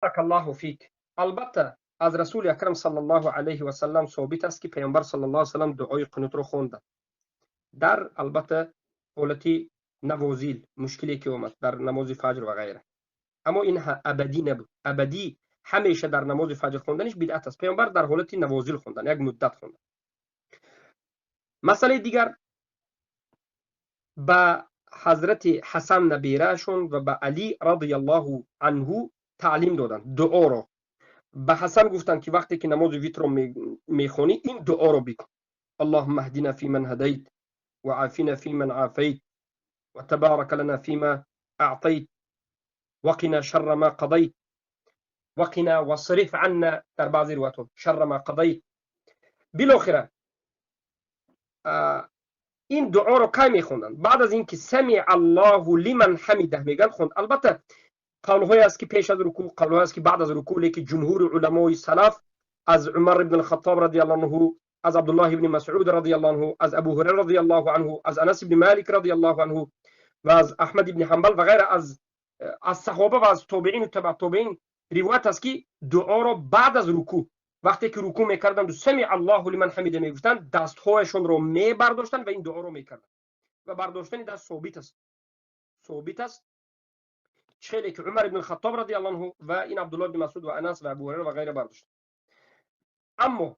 بارک الله فیک. البته از رسول اکرم صلی الله علیه و سلم ثابت است که پیامبر صلی الله علیه و سلم دعای قنوت رو خوند در البته حالتی نوازیل مشکلی که اومد در نماز فجر و غیره، اما این ابدی نبود. ابدی همیشه در نماز فجر خوندنش بدعت است. پیامبر در حالت نوازل خوندن، یک مدت خوندن. مسئله دیگر، به حضرت حسن نبیرهشون و به علی رضی الله عنه تعلیم دادن دعا رو. به حسن گفتن که وقتی که نماز ویتر رو میخونی این دعا رو بکن: اللهم اهدنا فيمن هديت وعافنا فيمن عافيت وتبارك لنا فيما أعطيت وقنا شر ما قضيت وقنا واصرف عنا، در بعضی روایات شر ما قضيت. بالاخره این دعا رو کی میخوندن؟ بعد از اینکه سمع الله لمن حمده میگن خوند. البته قول‌های است که پیش از رکوع، قول‌های است که بعد از رکوع، لیکن جمهور علمای سلف از عمر بن الخطاب رضی الله عنه، از عبدالله بن مسعود رضی الله عنه، از ابو هریره رضی الله عنه، از انس بن مالک رضی الله عنه و از احمد بن حنبل و غیره از صحابه و از تابعین و تبع تابعین روایت است که دعا رو بعد از رکوع، وقتی که رکوع میکردن و سمع الله لمن حمده میگفتن، دستهایشون رو میبرداشتن و این دعا رو میکردن و برداشتن دست ثابت است چه که عمر بن الخطاب رضی الله عنه و این عبدالله بن مسعود و انس و ابو هریره و غیره برداشتن. اما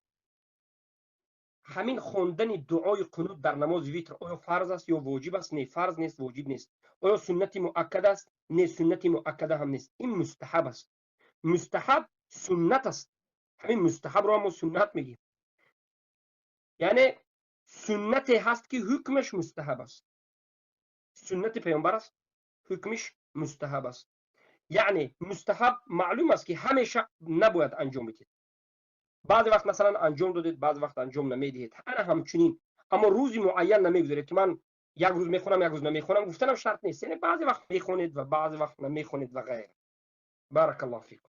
همین خوندن دعای قنوت در نماز ویتر آیا فرض است یا واجب است؟ نه، فرض نیست، واجب نیست. آیا سنت مؤکد است؟ نه، سنت مؤکده هم نیست. این مستحب است. مستحب سنت است. همین مستحب رو هم سنت میگیم. یعنی سنت هست که حکمش مستحب است. سنت پیامبر است، حکمش مستحب است. یعنی مستحب معلوم است که همیشه نباید انجام بدید. بعضی وقت مثلا انجام دادید، بعضی وقت انجام نمیدید، انا همچنین. اما روزی معین نمیگذارید که من یک روز میخونم یک روز نمیخونم. گفتنم شرط نیست. یعنی بعضی وقت میخونید و بعضی وقت نمیخونید و غیره. بارک الله فیکم.